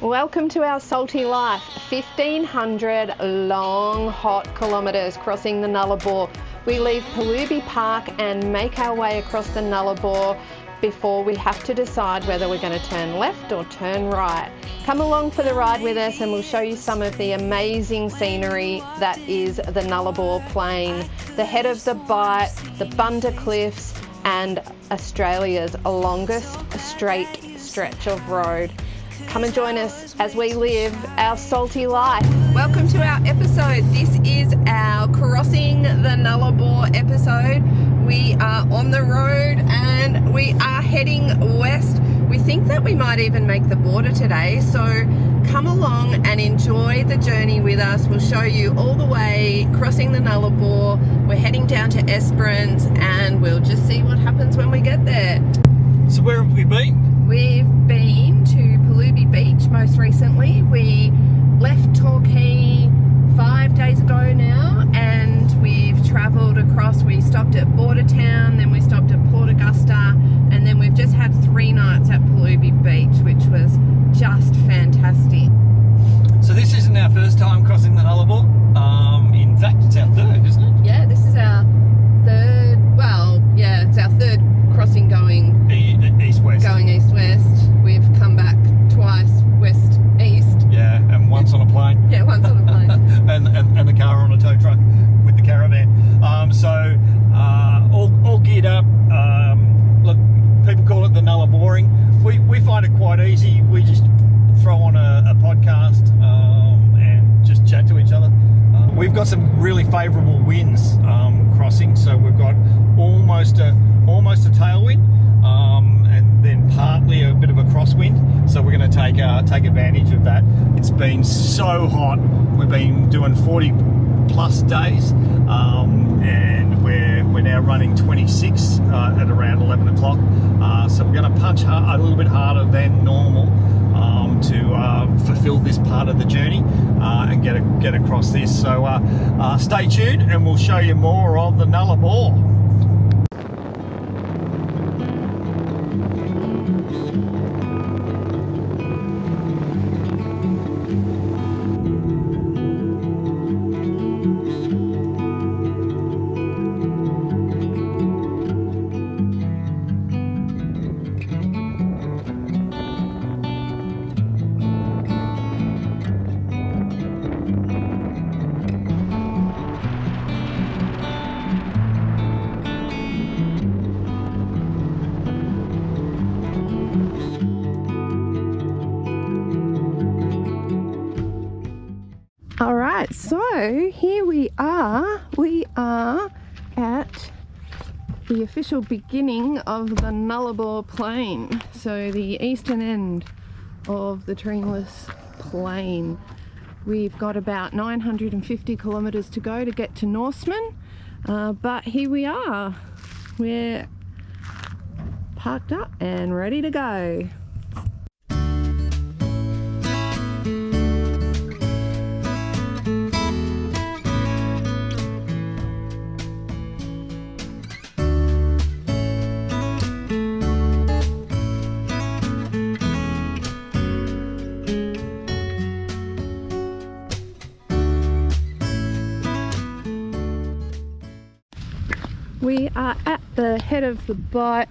Welcome to our salty life. 1,500 long, hot kilometres crossing the Nullarbor. We leave Perlubie Park and make our way across the Nullarbor before we have to decide whether we're going to turn left or turn right. Come along for the ride with us and we'll show you some of the amazing scenery that is the Nullarbor Plain, the Head of Bight, the Bunda Cliffs, and Australia's longest straight stretch of road. Come and join us as we live our salty life. Welcome to our episode. This is our Crossing the Nullarbor episode. We are on the road and we are heading west. We think that we might even make the border today, so come along and enjoy the journey with us. We'll show you all the way crossing the Nullarbor. We're heading down to Esperance and we'll just see what happens when we get there. So where have we been? We've been to Perlubie Beach most recently. We left Torquay 5 days ago now and we've travelled across. We stopped at Bordertown, then we stopped at Port Augusta, and then we've just had 3 nights at Perlubie Beach, which was just fantastic. So this isn't our first time crossing the Nullarbor. In fact, it's our third, isn't it? Yeah, this is our third, well, yeah, it's our third crossing going east-west. Going east-west. We've come back twice west-east. Yeah, and once on a plane. Yeah, once on a plane. and the car on a tow truck with the Caravan. All geared up. Look, people call it the Nullaboring. We find it quite easy. We just throw on a podcast and just chat to each other. We've got some really favourable winds crossing, so we've got almost a tailwind, and then partly a bit of a crosswind. So we're going to take advantage of that. It's been so hot. We've been doing 40 plus days, and we're now running 26 at around 11 o'clock. So we're going to punch a little bit harder than normal to fulfill this part of the journey and get across this. So stay tuned and we'll show you more of the Nullarbor. Alright, so here we are at the official beginning of the Nullarbor Plain, so the eastern end of the treeless plain. We've got about 950 kilometres to go to get to Norseman, but here we are. We're parked up and ready to go. We are at the Head of Bight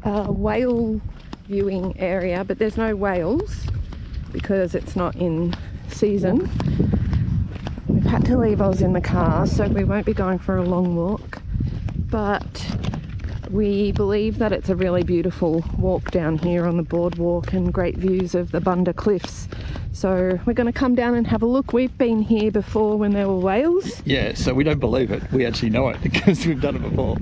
whale viewing area, but there's no whales because it's not in season. We've had to leave Oz in the car, so we won't be going for a long walk, but we believe that it's a really beautiful walk down here on the boardwalk and great views of the Bunda Cliffs. So we're going to come down and have a look. We've been here before when there were whales. Yeah, so we don't believe it. We actually know it because we've done it before.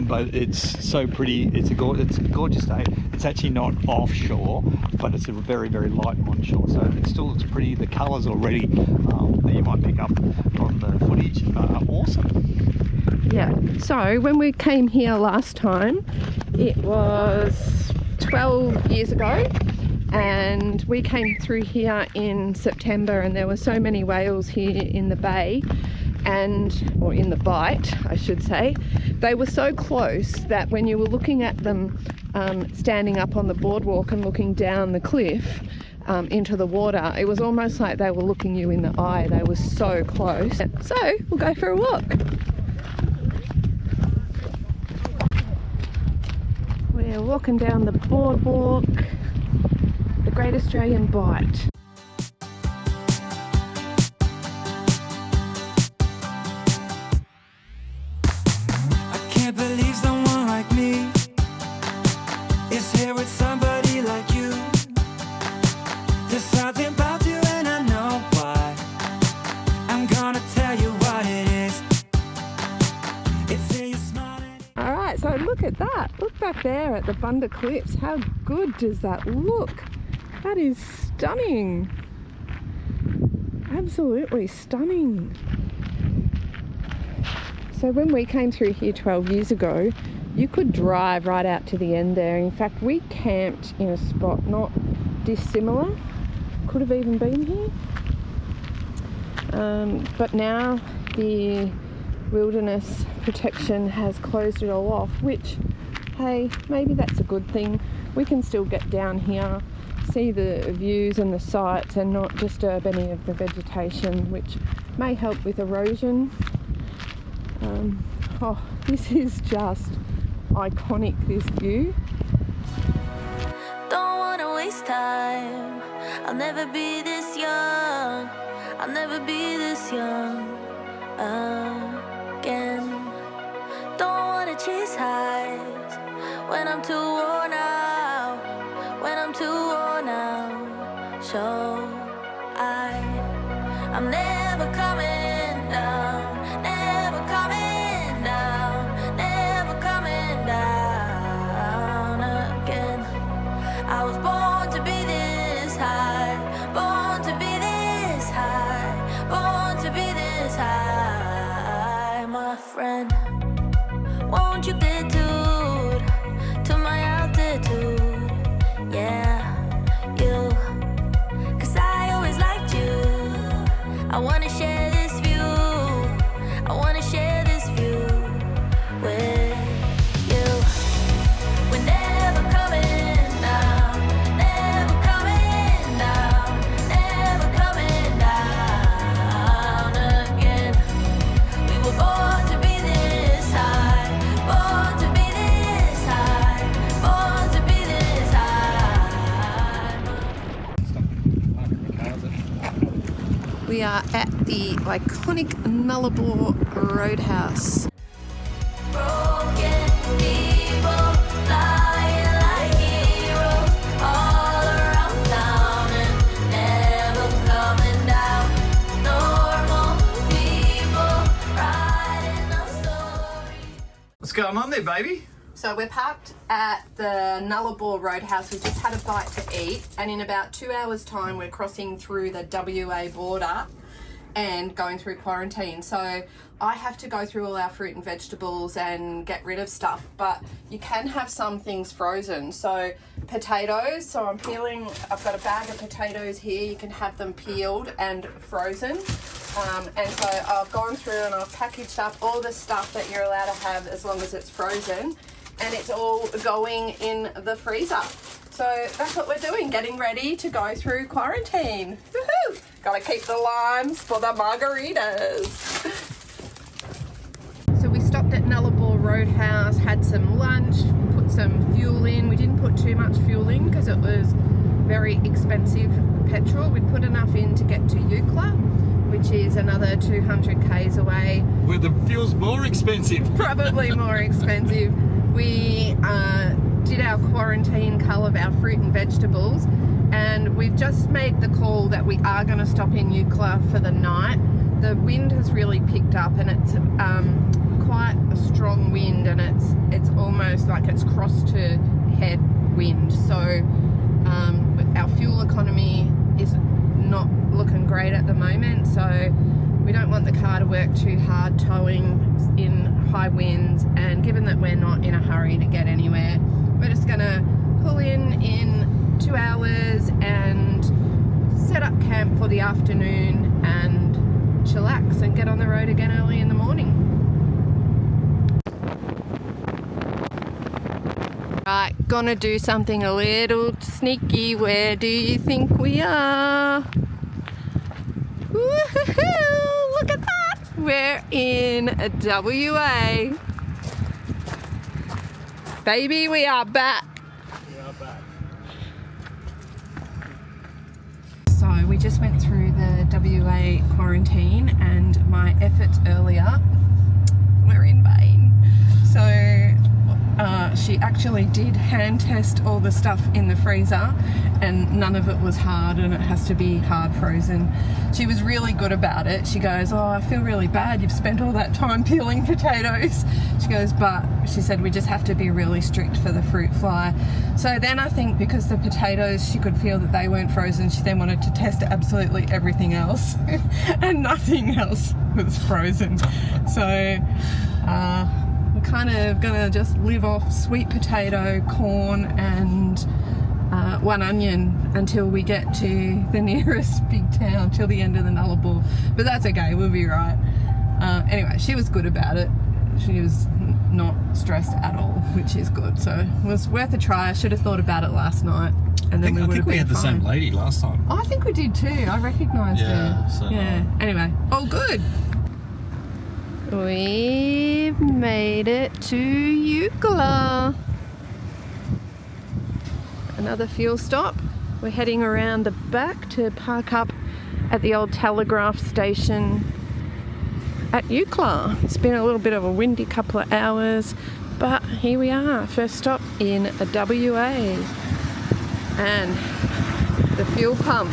But it's so pretty. It's a gorgeous day. It's actually not offshore, but it's a very, very light onshore. So it still looks pretty. The colours already that you might pick up from the footage are awesome. Yeah, so when we came here last time, it was 12 years ago. And we came through here in September and there were so many whales here in the bay or in the Bight I should say. They were so close that when you were looking at them standing up on the boardwalk and looking down the cliff, into the water. It was almost like they were looking you in the eye. They were so close. So we'll go for a walk. We're walking down the boardwalk, the Great Australian Bight. I can't believe someone like me is here with somebody like you. There's something about you and I know why. I'm gonna tell you what it is. It's in your smile. Alright, so look at that. Look back there at the Bunda Cliffs. How good does that look? That is stunning. Absolutely stunning. So when we came through here 12 years ago, you could drive right out to the end there. In fact, we camped in a spot not dissimilar. Could have even been here. But now the wilderness protection has closed it all off, which, hey, maybe that's a good thing. We can still get down here, see the views and the sights and not disturb any of the vegetation, which may help with erosion. Oh, this is just iconic, this view. Don't wanna waste time. I'll never be this young. I'll never be this young again. Don't wanna chase highs when I'm too worn out. When I'm too worn out. So I'm never coming down. Never coming down. Never coming down again. I was born to be this high. Born to be this high. Born to be this high, my friend. Won't you get to my altitude? Yeah, you. 'Cause I always liked you. I wanna share this view. I wanna share this view with you. We're never coming down. Never coming down. Never coming down again. We were born to be this high. Born to be this high. Born to be this high. We are at the iconic Nullarbor Roadhouse. Broken people flying like heroes all around town and never coming down. Normal people writing our stories. What's going on there, baby? So we're parked at the Nullarbor Roadhouse. We've just had a bite to eat, and in about 2 hours' time we're crossing through the WA border and going through quarantine. So I have to go through all our fruit and vegetables and get rid of stuff, but you can have some things frozen. So potatoes, so I've got a bag of potatoes here. You can have them peeled and frozen. And so I've gone through and I've packaged up all the stuff that you're allowed to have as long as it's frozen, and it's all going in the freezer. So that's what we're doing, getting ready to go through quarantine. Woohoo! Gotta keep the limes for the margaritas. So we stopped at Nullarbor Roadhouse, had some lunch, put some fuel in. We didn't put too much fuel in because it was very expensive petrol. We put enough in to get to Eucla, which is another 200 k's away. Where the fuel's more expensive. Probably more expensive. We did our quarantine cull of our fruit and vegetables, and we've just made the call that we are going to stop in Eucla for the night. The wind has really picked up, and it's quite a strong wind, and it's almost like it's crossed to head wind. So our fuel economy is not looking great at the moment, so we don't want the car to work too hard towing in high winds, and given that we're not in a hurry to get anywhere, we're just gonna pull in 2 hours and set up camp for the afternoon and chillax and get on the road again early in the morning. Right, gonna do something a little sneaky. Where do you think we are? Woohoo! Look at that! We're in WA. Baby, we are back. We are back. So we just went through the WA quarantine and my efforts earlier were in vain. So she actually did hand test all the stuff in the freezer and none of it was hard and it has to be hard frozen. She was really good about it. She goes, oh, I feel really bad. You've spent all that time peeling potatoes. She goes, but she said we just have to be really strict for the fruit fly. So then I think because the potatoes, she could feel that they weren't frozen, she then wanted to test absolutely everything else and nothing else was frozen. So we're kind of gonna just live off sweet potato, corn and one onion until we get to the nearest big town, till the end of the Nullarbor. But that's okay, we'll be right. Anyway, she was good about it. She was not stressed at all, which is good. So it was worth a try. I should have thought about it last night, and then I think we had the same lady last time. Oh, I think we did too. I recognised her. So yeah. Anyway, all good. We've made it to Eucla. Another fuel stop. We're heading around the back to park up at the old Telegraph station at Eucla. It's been a little bit of a windy couple of hours, but here we are, first stop in WA. And the fuel pump,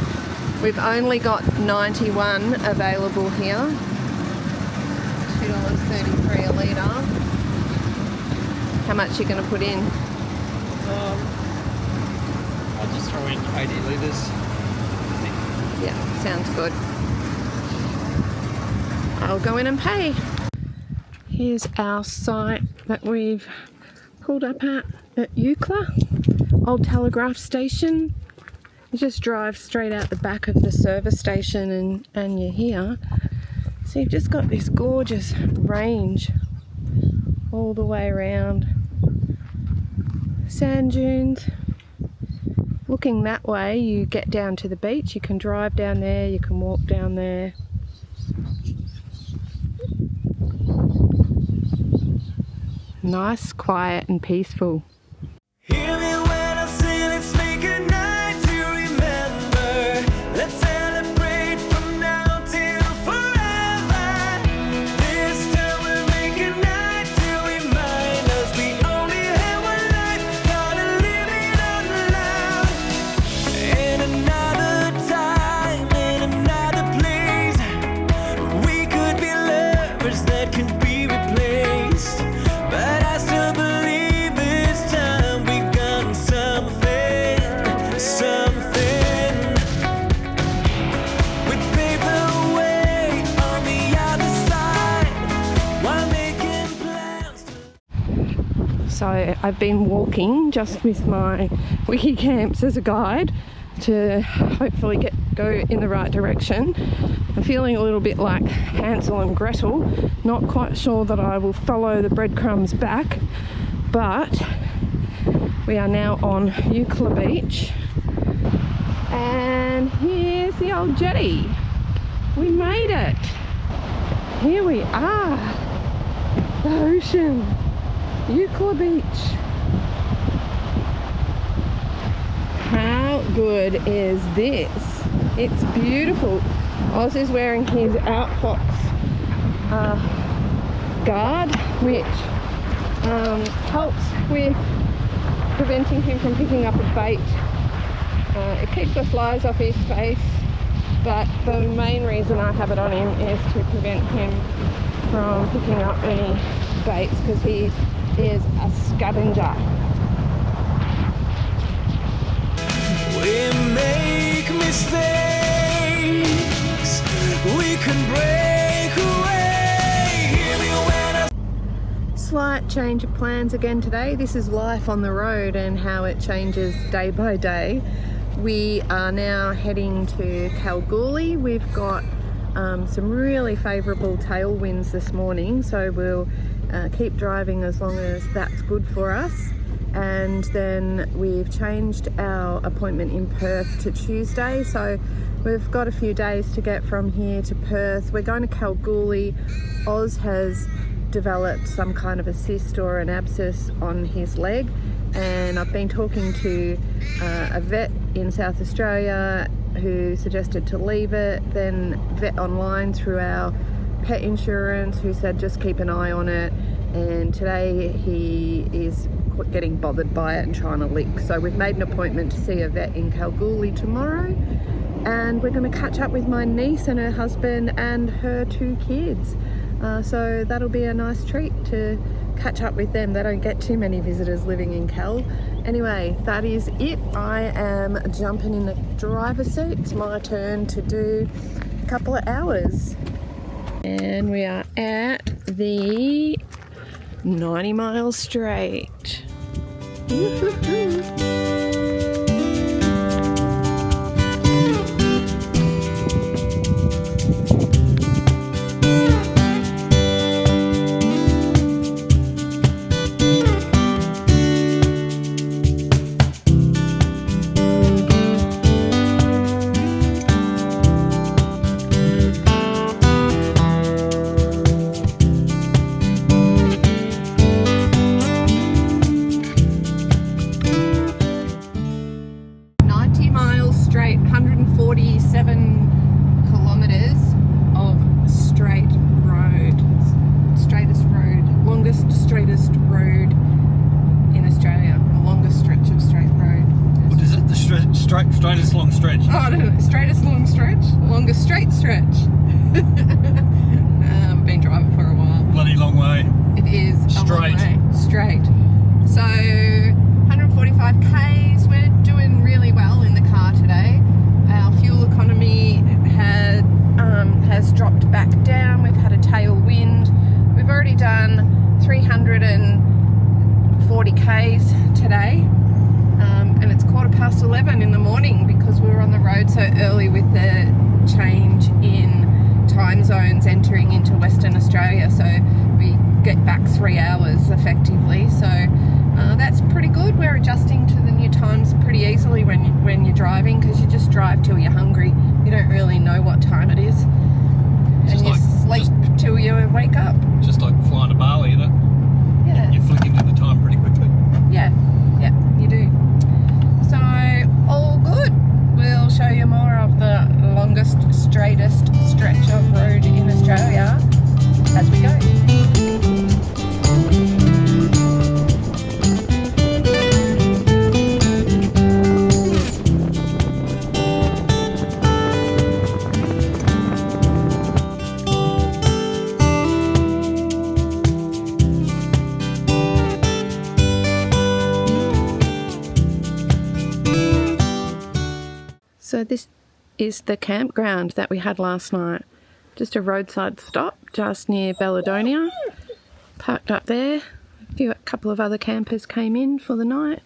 we've only got 91 available here. $2.33 a litre. How much are you going to put in? I'll just throw in 80 litres. Yeah, sounds good. I'll go in and pay. Here's our site that we've pulled up at Eucla, old Telegraph station. You just drive straight out the back of the service station and you're here. So you've just got this gorgeous range all the way around. Sand dunes. Looking that way, you get down to the beach. You can drive down there, you can walk down there. Nice, quiet and peaceful. Hear me when I say let's make a night to remember. Let's celebrate from now till forever. This time we'll make a night to remind us we only have one life, gotta live it out loud. And another time, in another place, we could be lovers that can be replaced. But I still believe this time we got something. We paved the way on the other side while making plans. So I've been walking just with my wiki camps as a guide to hopefully go in the right direction. I'm feeling a little bit like Hansel and Gretel, not quite sure that I will follow the breadcrumbs back, but we are now on Eucla Beach and here's the old jetty. We made it. Here we are, the ocean, Eucla Beach. How good is this? It's beautiful. Oz is wearing his Outfox guard, which helps with preventing him from picking up a bait. It keeps the flies off his face, but the main reason I have it on him is to prevent him from picking up any baits because he is a scavenger. We make mistakes, we can break away. Hear me when I Slight change of plans again today. This is life on the road and how it changes day by day. We are now heading to Kalgoorlie. We've got some really favourable tailwinds this morning, so we'll keep driving as long as that's good for us. and then we've changed our appointment in Perth to Tuesday, so we've got a few days to get from here to Perth. We're going to Kalgoorlie. Oz has developed some kind of a cyst or an abscess on his leg, and I've been talking to a vet in South Australia who suggested to leave it, then vet online through our pet insurance who said just keep an eye on it, and today he is getting bothered by it and trying to lick. So we've made an appointment to see a vet in Kalgoorlie tomorrow, and we're going to catch up with my niece and her husband and her 2 kids. So that'll be a nice treat to catch up with them. They don't get too many visitors living in Cal. Anyway, that is it. I am jumping in the driver's seat. It's my turn to do a couple of hours. And we are at the 90 Mile Straight. Yoo-hoo-hoo. 147 kilometres of straight road. Straightest road. Longest, straightest road in Australia. The longest stretch of straight road. What is it? The straightest long stretch? Oh, I don't know. Straightest long stretch? Longest straight stretch. I've been driving for a while. Bloody long way. It is Straight. A long way. Straight. So 145 k's. We're doing really well in the car today. Our fuel economy has dropped back down. We've had a tailwind. We've already done 340 k's today, and it's 11:15 in the morning because we were on the road so early with the change in time zones entering into Western Australia. So we get back 3 hours effectively. So that's pretty good. We're adjusting to the new times pretty easily when you're driving, because you just drive till you're hungry. You don't really know what time it is, and you sleep till you wake up. Just like flying to Bali, isn't it? Yeah. You flick into the time pretty quickly. Yeah, you do. So all good. We'll show you more of the longest, straightest stretch of road in Australia as we go. So this is the campground that we had last night. Just a roadside stop just near Belladonna. Parked up there. A couple of other campers came in for the night.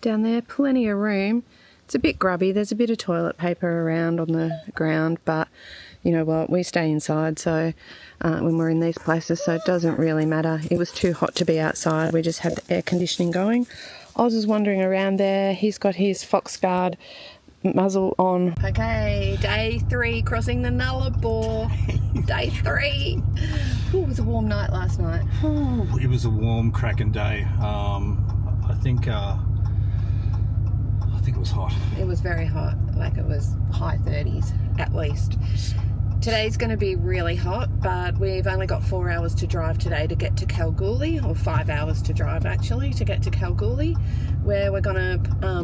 Down there, plenty of room. It's a bit grubby. There's a bit of toilet paper around on the ground, but you know what? We stay inside so when we're in these places, so it doesn't really matter. It was too hot to be outside. We just had the air conditioning going. Oz is wandering around there. He's got his Foxguard muzzle on. Okay, day 3 crossing the Nullarbor. Day 3. Ooh, it was a warm night last night. Ooh, it was a warm, cracking day. I think it was hot. It was very hot, like it was high 30s at least. Today's going to be really hot, but we've only got 4 hours to drive today to get to Kalgoorlie, or 5 hours to drive actually to get to Kalgoorlie, where we're going to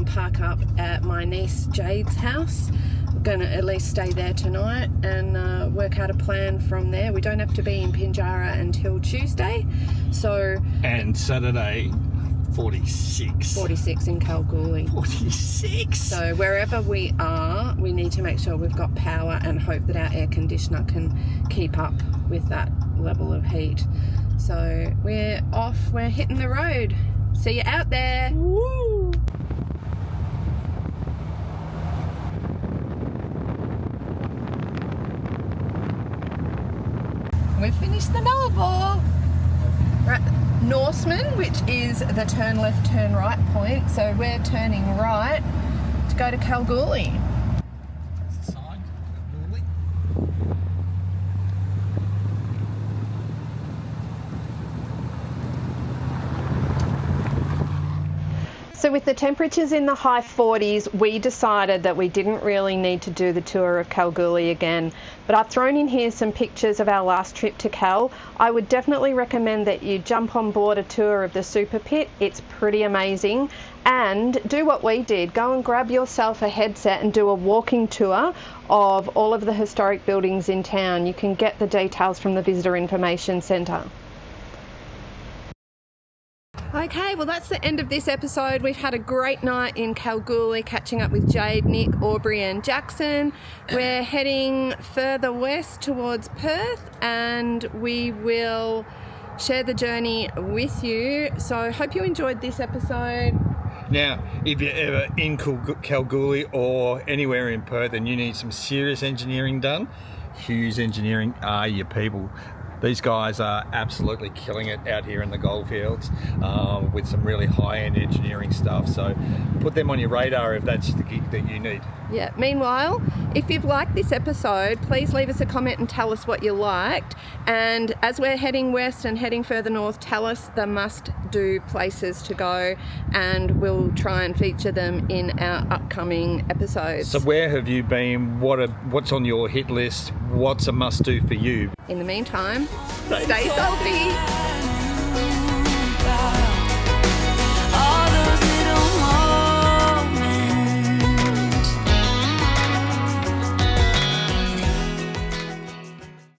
park up at my niece Jade's house. We're going to at least stay there tonight and work out a plan from there. We don't have to be in Pinjarra until Tuesday, so... And Saturday, 46 in Kalgoorlie. 46. So wherever we are, we need to make sure we've got power and hope that our air conditioner can keep up with that level of heat. So we're off, we're hitting the road. See you out there. Woo! We've finished the Nullarbor. We're at Norseman, which is the turn left, turn right point. So we're turning right to go to Kalgoorlie. That's the sign, Kalgoorlie. So with the temperatures in the high 40s, we decided that we didn't really need to do the tour of Kalgoorlie again. But I've thrown in here some pictures of our last trip to Kal. I would definitely recommend that you jump on board a tour of the Super Pit. It's pretty amazing. And do what we did. Go and grab yourself a headset and do a walking tour of all of the historic buildings in town. You can get the details from the Visitor Information Centre. Okay, well that's the end of this episode. We've had a great night in Kalgoorlie catching up with Jade, Nick, Aubrey and Jackson. We're heading further west towards Perth and we will share the journey with you. So hope you enjoyed this episode. Now, if you're ever in Kalgoorlie or anywhere in Perth and you need some serious engineering done, Hughes Engineering are your people. These guys are absolutely killing it out here in the goldfields with some really high-end engineering stuff. So put them on your radar if that's the gig that you need. Yeah. Meanwhile, if you've liked this episode, please leave us a comment and tell us what you liked. And as we're heading west and heading further north, tell us the must-do places to go, and we'll try and feature them in our upcoming episodes. So where have you been? What's on your hit list? What's a must-do for you? In the meantime, stay salty.